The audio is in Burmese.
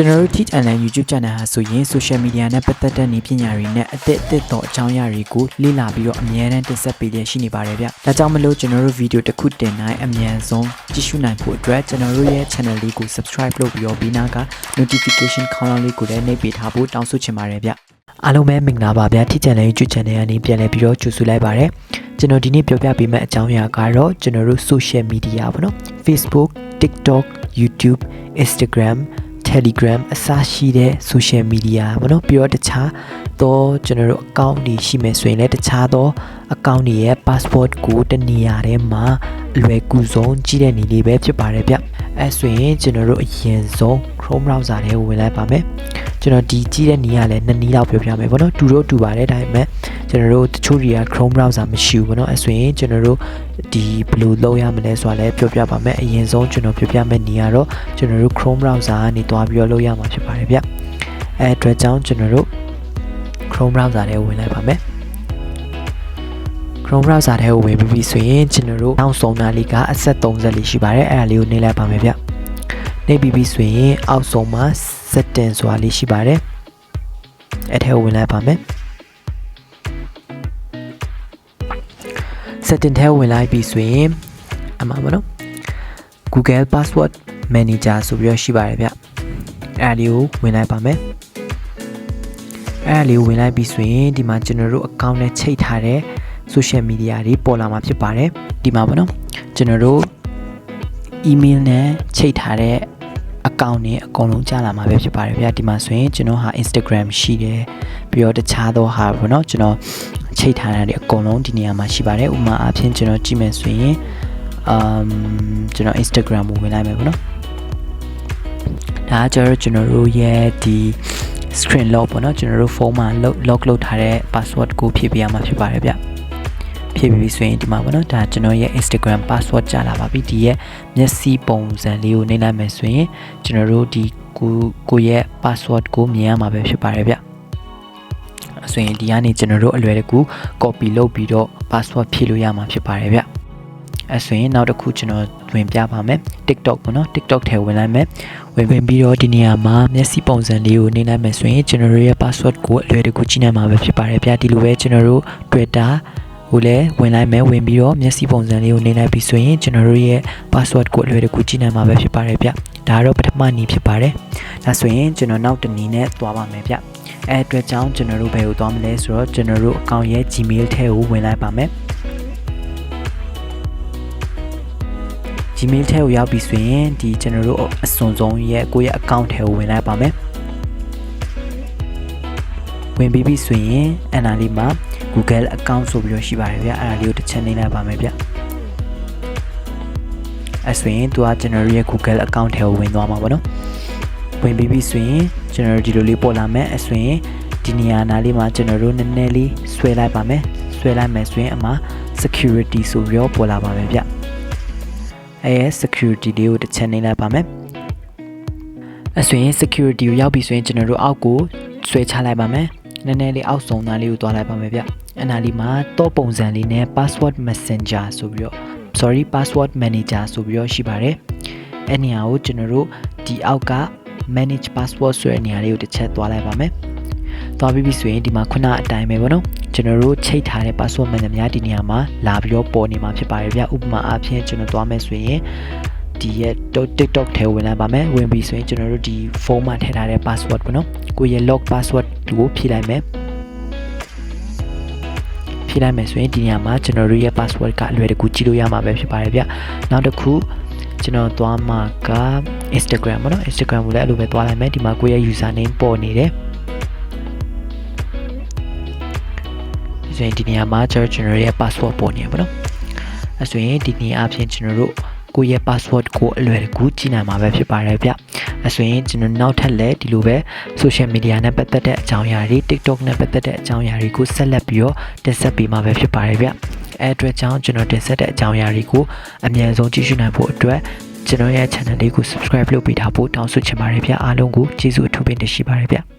ကျွန်တော်တို့ Teach Online YouTube Channel ဟာဆိုရင် Social Media နဲ့ပတ်သက်တဲ့နည်းပညာတွေနဲ့အသစ်သောအကြောင်းအရာတွေကိုလေ့လာပြီးတော့အများအားတင်ဆက်ပေးရရှိနေပါတယ်ဗျ။ဒါကြောင့်မလို့ကျွန်တော်တို့ဗီဒီယိုတစ်ခုတင်တိုင်းအများဆုံးကြည့်ရှုနိုင်ဖို့အတွက်ကျွန်တော်တို့ရဲ့ channel လေးကို subscribe လုပ်ပြီးတော့ပြီးနားက notification ခေါင်းလောင်းလေးကိုလည်းနှိပ်ပေးထားဖို့တောင်းဆိုချင်ပါတယ်ဗျ။အားလုံးပဲမင်္ဂလာပါဗျ။ Teach Online YouTube Channel ကနေပြန်လည်ပြီးတော့ကြိုဆိုလိုက်ပါတယ်။ကျွန်တော်ဒီနေ့ပြောပြပေးမယ့်အကြောင်းအရာကတော့ကျွန်တော်တို့ social media ပေါ့နော်။ Facebook, TikTok, YouTube, Instagram Telegram အစရှိတဲ့ social media ပေါ့နော်ပြီးတော့တခြားသောကျွန်တော်တို့ account တွေရှိမယ်ဆိုရင်လည်းတခြားသော account တွေရဲ့ password ကိုတနေရာထဲမှာအလွယ်ကူဆုံးကြည့်တဲ့နည်းလေးပဲဖြစ်ပါတယ်ဗျအဲဆိုရင်ကျွန်တော်တို့အရင်ဆုံး Chrome browser ထဲကိုဝင်လိုက်ပါမယ်ကျွန်တော်ဒီကြည့်တဲ့နည်းကလည်းနှစ်နည်းလောက်ပြောပြမယ်ပေါ့နော်တူတော့တူပါတယ်ဒါပေမဲ့ကျွန်တော်တို့တချို့တွေက Chrome browser မရှိဘူးပေါ့နော်အဲဆိုရင်ကျွန်တော်တို့ဒီဘယ်လိုလုပ်ရမလဲဆိုတာလည်းပြောပြပါမယ်အရင်ဆုံးကျွန်တော်ပြောပြမယ့်နည်းကတော့ကျွန်တော်တို့ Chrome browser ကနေတွားပြီးတော့လုပ်ရမှာဖြစ်ပါတယ်ဗျအဲအတွက်ကြောင့်ကျွန်တော်တို့ Chrome browser ထဲကိုဝင်လိုက်ပါမယ် Chrome browser ထဲကိုဝင်ပြီးဆိုရင်ကျွန်တော်တို့နောက်ဆုံးနားလေးကအဆက်30လေးရှိပါတယ်အဲ့ဒါလေးကိုနှိပ်လိုက်ပါမယ်ဗျနှိပ်ပြီးဆိုရင်အောက်ဆုံးမှာ setting ဆိုတာလေးရှိပါတယ်အဲ့ထဲကိုဝင်လိုက်ပါမယ် setting ထဲကိုဝင်လိုက်ပြီးဆိုရင်အမှန်ပါနော် Google Password Manager ဆိုပြီးတော့ရှိပါတယ်ဗျအဲ့ဒါလေးကိုဝင်လိုက်ပါမယ်အဲ့ဒါလေးကိုဝင်လိုက်ပြီးဆိုရင်ဒီမှာကျွန်တော်တို့ account နဲ့ချိတ်ထားတဲ့ social media တွေပေါ်လာမှာဖြစ်ပါတယ်ဒီမှာပေါ့နော်ကျွန်တော်တို့ email နဲ့ချိတ်ထားတဲ့ account နဲ့အကုန်လုံးကြားလာမှာပဲဖြစ်ပါတယ်ဗျာဒီမှာဆိုရင်ကျွန်တော်ဟာ Instagram ရှိတယ်ပြီးတော့တခြားသောဟာပေါ့နော်ကျွန်တော်ချိတ်ထားတာတွေအကုန်လုံးဒီနေရာမှာရှိပါတယ်ဥပမာအဖြစ်ကျွန်တော်ကြည့်မယ်ဆိုရင်ကျွန်တော် Instagram ကိုဝင်လိုက်မယ်ပေါ့နော်ဒါကြတော့ကျွန်တော်တို့ရဲ့ဒီ screen lock ပေါ့နော်ကျွန်တော်တို့ဖုန်းမှာ lock လုပ်ထားတဲ့ password ကိုဖြည့်ပေးရမှာဖြစ်ပါတယ်ဗျဖြည့်ပြီးဆိုရင်ဒီမှာပေါ့နော်ဒါကျွန်တော်ရဲ့ Instagram password ကြာလာပါပြီဒီရဲ့မျက်စိပုံစံလေးကိုနှိပ်လိုက်မယ်ဆိုရင်ကျွန်တော်တို့ဒီကိုရဲ့ password ကိုမြင်ရမှာပဲဖြစ်ပါတယ်ဗျဆိုရင်ဒီကနေကျွန်တော်တို့အလွယ်တကူ copy လုပ်ပြီးတော့ password ဖြည့်လို့ရမှာဖြစ်ပါတယ်ဗျအဲဆိုရင်နောက်တစ်ခုကျွန်တော်ဝင်ပြပါမယ် TikTok ပေါ့နော် TikTok ထဲဝင်လိုက်မယ်ဝင်ပြီးတော့ဒီနေရာမှာမျက်စိပုံစံလေးကိုနှိပ်လိုက်မယ်ဆိုရင်ကျွန်တော်တို့ရဲ့ password ကိုအလွယ်တကူကြည့်နိုင်မှာပဲဖြစ်ပါတယ်ဗျဒီလိုပဲကျွန်တော်တို့ Twitter ကိုလည်းဝင်လိုက်မယ်ဝင်ပြီးတော့မျက်စိပုံစံလေးကိုနှိပ်လိုက်ပြီးဆိုရင်ကျွန်တော်တို့ရဲ့ password ကိုအလွယ်တကူကြည့်နိုင်မှာပဲဖြစ်ပါတယ်ဗျဒါကတော့ပထမနည်းဖြစ်ပါတယ်ဒါဆိုရင်ကျွန်တော်နောက်တစ်နည်းနဲ့သွားပါမယ်ဗျအဲအတွက်ကြောင့်ကျွန်တော်တို့ဘယ်ကိုသွားမလဲဆိုတော့ကျွန်တော်တို့ account ရဲ့ Gmail ထဲကိုဝင်လိုက်ပါမယ် Gmail ထဲကိုရောက်ပြီဆိုရင်ဒီကျွန်တော်တို့အစွန်ဆုံးရဲ့ကိုယ့်ရဲ့ account ထဲကိုဝင်လိုက်ပါမယ်ဝင်ပြီးပြီဆိုရင်အနာလေးမှာ Google account ဆိုပြီးတော့ရှိပါတယ်ဗျအဲ့ဒါလေးကိုတစ်ချက်နှိပ်လိုက်ပါမယ်ဗျအဲဆိုရင်သူကကျွန်တော်ရဲ့ Google account ထဲကိုဝင်သွားမှာပေါ့နော်ဝင်ပြီးပြီဆိုရင်ကျွန်တော်ဒီလိုလေးပေါ်လာမယ်အဲဆိုရင်ဒီနေရာနားလေးမှာကျွန်တော်တို့နည်းနည်းလေးဆွဲလိုက်ပါမယ်ဆွဲလိုက်မယ်ဆိုရင်အမှာ security ဆိုပြီးတော့ပေါ်လာပါမယ်ဗျအဲ security လေးကိုတစ်ချက်နှိပ်လိုက်ပါမယ်အဲဆိုရင် security ကိုရောက်ပြီဆိုရင်ကျွန်တော်တို့အောက်ကိုဆွဲချလိုက်ပါမယ်နည်းနည်းလေးအောက်ဆုံးသားလေးကိုတွားလိုက်ပါမယ်ဗျအနာလေးမှာတော့ပုံစံလေးနဲ့ password messenger ဆိုပြီးတော့ password manager ဆိုပြီးတော့ရှိပါတယ်အဲ့နေရာကိုကျွန်တော်တို့ဒီအောက်က manage password ဆိုတဲ့နေရာလေးကိုတစ်ချက်တွားလိုက်ပါမယ်တွားပြီးပြီဆိုရင်ဒီမှာခုနအတိုင်းပဲပေါ့နော်ကျွန်တော်တို့ချိတ်ထားတဲ့ password မှန်သမျှဒီနေရာမှာလာပြီးတော့ပေါ်နေမှာဖြစ်ပါတယ်ဗျဥပမာအားဖြင့်ကျွန်တော်တွားမယ်ဆိုရင်ဒီရဲ့ TikTok ထဲဝင်လာပါမယ်ဝင်ပြီးဆိုရင်ကျွန်တော်တို့ဒီဖုန်းမှာထည့်ထားတဲ့ password ပေါ့နော်ကိုရဲ့ log password ကိုဖြည့်လိုက်မယ်ဖြည့်လိုက်မယ်ဆိုရင်ဒီနေရာမှာကျွန်တော်တို့ရဲ့ password ကအလွယ်တကူကြည့်လို့ရမှာပဲဖြစ်ပါတယ်ဗျနောက်တစ်ခုကျွန်တော်သွားမှာက Instagram ပေါ့နော် Instagram ကိုလည်းအဲ့လိုပဲသွားလိုက်မယ်ဒီမှာကိုရဲ့ username ပေါ်နေတယ်ဆိုရင်ဒီနေရာမှာကျွန်တော်ရဲ့ password ပေါ်နေရပါတော့အဲဆိုရင်ဒီနေရာအပြင်ကျွန်တော်တို့ကိုယ့်ရဲ့ password ကိုအလွယ်တကူကြည့်နိုင်မှာပဲဖြစ်ပါတယ်ဗျအဲဆိုရင်ကျွန်တော်နောက်ထပ်လည်းဒီလိုပဲ social media နဲ့ပတ်သက်တဲ့အကြောင်းအရာတွေ TikTok နဲ့ပတ်သက်တဲ့အကြောင်းအရာတွေကိုဆက်လက်ပြီးတော့တင်ဆက်ပေးမှာပဲဖြစ်ပါတယ်ဗျအဲအတွက်ကြောင့်ကျွန်တော်တင်ဆက်တဲ့အကြောင်းအရာတွေကိုအမြန်ဆုံးကြည့်ရှုနိုင်ဖို့အတွက်ကျွန်တော်ရဲ့ channel လေးကို subscribe လုပ်ပေးထားဖို့တောင်းဆိုချင်ပါတယ်ဗျအားလုံးကိုကျေးဇူးအထူးပဲတင်ရှိပါတယ်ဗျ